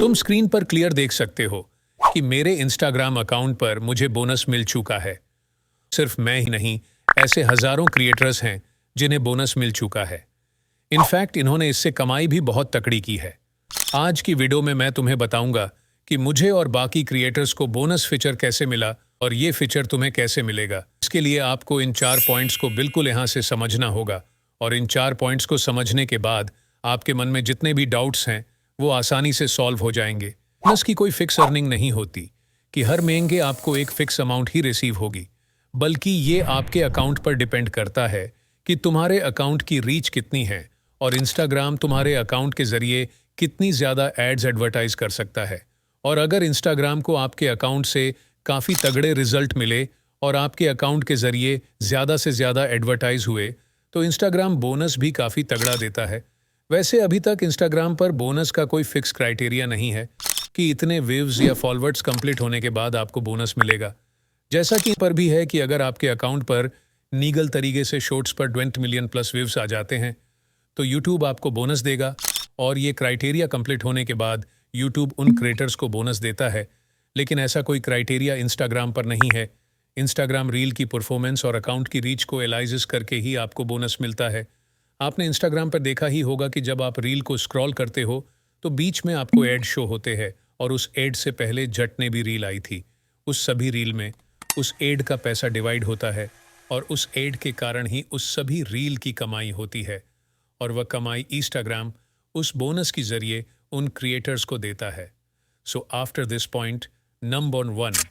तुम स्क्रीन पर क्लियर देख सकते हो कि मेरे इंस्टाग्राम अकाउंट पर मुझे बोनस मिल चुका है। सिर्फ मैं ही नहीं, ऐसे हजारों क्रिएटर्स हैं जिन्हें बोनस मिल चुका है। इनफैक्ट इन्होंने इससे कमाई भी बहुत तकड़ी की है। आज की वीडियो में मैं तुम्हें बताऊंगा कि मुझे और बाकी क्रिएटर्स को बोनस फीचर कैसे मिला और ये फीचर तुम्हें कैसे मिलेगा। इसके लिए आपको इन 4 पॉइंट्स को बिल्कुल यहाँ से समझना होगा और इन 4 पॉइंट्स को समझने के बाद आपके मन में जितने भी डाउट्स हैं वो आसानी से सॉल्व हो जाएंगे। बोनस की कोई फिक्स अर्निंग नहीं होती कि हर महीने आपको एक फिक्स अमाउंट ही रिसीव होगी, बल्कि ये आपके अकाउंट पर डिपेंड करता है कि तुम्हारे अकाउंट की रीच कितनी है और इंस्टाग्राम तुम्हारे अकाउंट के जरिए कितनी ज़्यादा एड्स एडवर्टाइज कर सकता है। और अगर इंस्टाग्राम को आपके अकाउंट से काफ़ी तगड़े रिजल्ट मिले और आपके अकाउंट के जरिए ज़्यादा से ज़्यादा एडवर्टाइज हुए तो इंस्टाग्राम बोनस भी काफ़ी तगड़ा देता है। वैसे अभी तक इंस्टाग्राम पर बोनस का कोई फिक्स क्राइटेरिया नहीं है कि इतने व्यूज या फॉलोअर्स कंप्लीट होने के बाद आपको बोनस मिलेगा। जैसा कि पर भी है कि अगर आपके अकाउंट पर लीगल तरीके से शॉर्ट्स पर 20 मिलियन प्लस व्यूज आ जाते हैं तो यूट्यूब आपको बोनस देगा और ये क्राइटेरिया कंप्लीट होने के बाद यूट्यूब उन क्रिएटर्स को बोनस देता है। लेकिन ऐसा कोई क्राइटेरिया इंस्टाग्राम पर नहीं है। इंस्टाग्राम रील की परफॉर्मेंस और अकाउंट की रीच को एनालाइज करके ही आपको बोनस मिलता है। आपने इंस्टाग्राम पर देखा ही होगा कि जब आप रील को स्क्रॉल करते हो तो बीच में आपको एड शो होते हैं और उस एड से पहले जट ने भी रील आई थी। उस सभी रील में उस एड का पैसा डिवाइड होता है और उस एड के कारण ही उस सभी रील की कमाई होती है और वह कमाई इंस्टाग्राम उस बोनस के जरिए उन क्रिएटर्स को देता है। So after this point, number 1,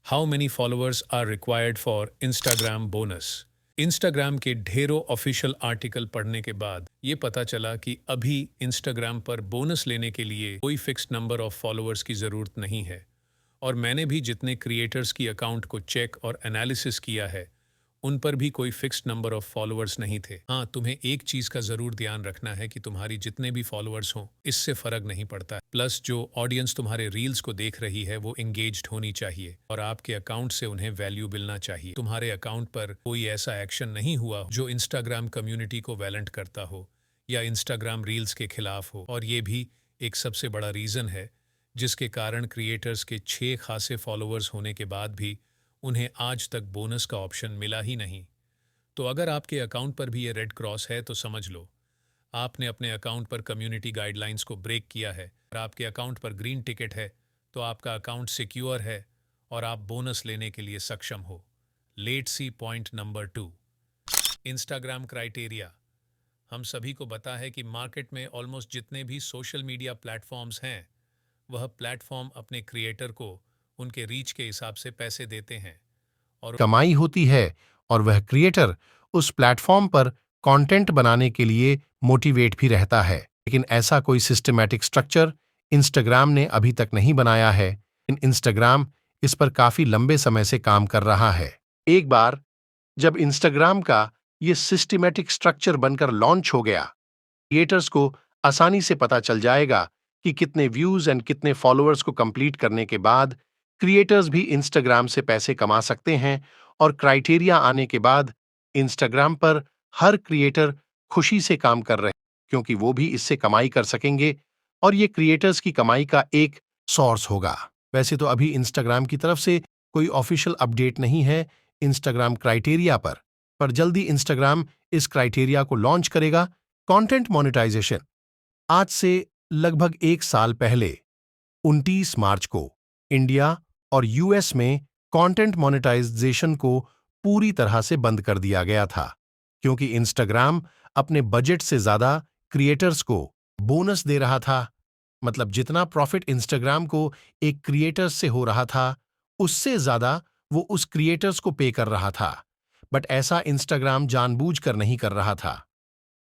how many followers are required for Instagram bonus. Instagram के ढेरों ऑफिशियल आर्टिकल पढ़ने के बाद ये पता चला कि अभी इंस्टाग्राम पर बोनस लेने के लिए कोई फिक्स्ड नंबर ऑफ फॉलोअर्स की ज़रूरत नहीं है। और मैंने भी जितने क्रिएटर्स की अकाउंट को चेक और एनालिसिस किया है उन पर भी कोई फिक्स्ड नंबर ऑफ फॉलोअर्स नहीं थे। हाँ, तुम्हें एक चीज़ का ज़रूर ध्यान रखना है कि तुम्हारी जितने भी फॉलोअर्स हों इससे फ़र्क नहीं पड़ता। प्लस जो ऑडियंस तुम्हारे रील्स को देख रही है वो एंगेज्ड होनी चाहिए और आपके अकाउंट से उन्हें वैल्यू मिलना चाहिए। तुम्हारे अकाउंट पर कोई ऐसा एक्शन नहीं हुआ जो इंस्टाग्राम कम्युनिटी को वैलेंट करता हो या इंस्टाग्राम रील्स के खिलाफ हो। और ये भी एक सबसे बड़ा रीज़न है जिसके कारण क्रिएटर्स के 6 खासे फॉलोअर्स होने के बाद भी उन्हें आज तक बोनस का ऑप्शन मिला ही नहीं। तो अगर आपके अकाउंट पर भी ये रेड क्रॉस है तो समझ लो आपने अपने अकाउंट पर कम्युनिटी गाइडलाइंस को ब्रेक किया है। और आपके अकाउंट पर ग्रीन टिकट है तो आपका अकाउंट सिक्योर है और आप बोनस लेने के लिए सक्षम हो। Let's see point number 2, Instagram criteria. हम सभी को पता है कि मार्केट में ऑलमोस्ट जितने भी सोशल मीडिया प्लेटफॉर्म्स हैं वह प्लेटफॉर्म अपने क्रिएटर को उनके रीच के हिसाब से पैसे देते हैं और कमाई होती है और वह क्रिएटर उस प्लेटफॉर्म पर कंटेंट बनाने के लिए मोटिवेट भी रहता है। लेकिन ऐसा कोई सिस्टमैटिक स्ट्रक्चर इंस्टाग्राम ने अभी तक नहीं बनाया है। इंस्टाग्राम इस पर काफी लंबे समय से काम कर रहा है। एक बार जब इंस्टाग्राम का ये सिस्टमैटिक स्ट्रक्चर बनकर लॉन्च हो गया, क्रिएटर्स को आसानी से पता चल जाएगा कि कितने व्यूज एंड कितने फॉलोअर्स को कंप्लीट करने के बाद क्रिएटर्स भी इंस्टाग्राम से पैसे कमा सकते हैं। और क्राइटेरिया आने के बाद इंस्टाग्राम पर हर क्रिएटर खुशी से काम कर रहे हैं क्योंकि वो भी इससे कमाई कर सकेंगे और ये क्रिएटर्स की कमाई का एक सोर्स होगा। वैसे तो अभी इंस्टाग्राम की तरफ से कोई ऑफिशियल अपडेट नहीं है इंस्टाग्राम क्राइटेरिया पर जल्दी इंस्टाग्राम इस क्राइटेरिया को लॉन्च करेगा। Content monetization. आज से लगभग 1 साल पहले 29 मार्च को इंडिया और यूएस में कंटेंट मोनेटाइजेशन को पूरी तरह से बंद कर दिया गया था क्योंकि इंस्टाग्राम अपने बजट से ज्यादा क्रिएटर्स को बोनस दे रहा था। मतलब जितना प्रॉफिट इंस्टाग्राम को एक क्रिएटर्स से हो रहा था उससे ज्यादा वो उस क्रिएटर्स को पे कर रहा था। बट ऐसा इंस्टाग्राम जानबूझकर नहीं कर रहा था।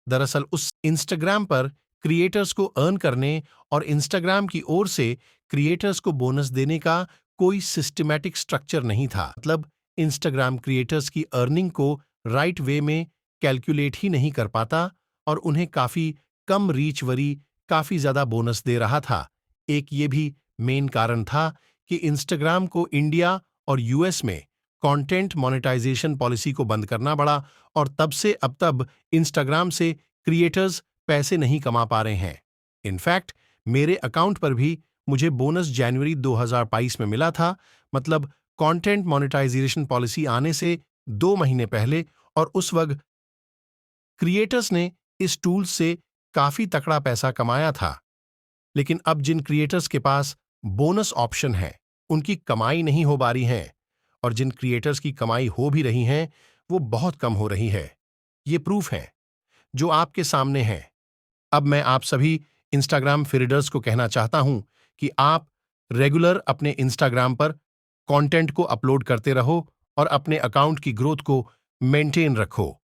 दरअसल उस इंस्टाग्राम पर क्रिएटर्स को अर्न करने और इंस्टाग्राम की ओर से क्रिएटर्स को बोनस देने का कोई सिस्टमैटिक स्ट्रक्चर नहीं था। मतलब इंस्टाग्राम क्रिएटर्स की अर्निंग को राइट वे में कैलकुलेट ही नहीं कर पाता और उन्हें काफी कम रीच वरी काफी ज्यादा बोनस दे रहा था। एक ये भी मेन कारण था कि इंस्टाग्राम को इंडिया और यूएस में कंटेंट मोनेटाइजेशन पॉलिसी को बंद करना पड़ा और तब से अब तक इंस्टाग्राम से क्रिएटर्स पैसे नहीं कमा पा रहे हैं। इनफैक्ट मेरे अकाउंट पर भी मुझे बोनस जनवरी 2022 में मिला था, मतलब कंटेंट मोनेटाइजेशन पॉलिसी आने से 2 महीने पहले, और उस वक्त क्रिएटर्स ने इस टूल से काफी तकड़ा पैसा कमाया था। लेकिन अब जिन क्रिएटर्स के पास बोनस ऑप्शन है, उनकी कमाई नहीं हो पा रही है, और जिन क्रिएटर्स की कमाई हो भी रही है, वो बहुत कम हो रही है। ये प्रूफ है जो आपके सामने है। अब मैं आप सभी इंस्टाग्राम फीडर्स को कहना चाहता हूं कि आप रेगुलर अपने इंस्टाग्राम पर कंटेंट को अपलोड करते रहो और अपने अकाउंट की ग्रोथ को मेंटेन रखो।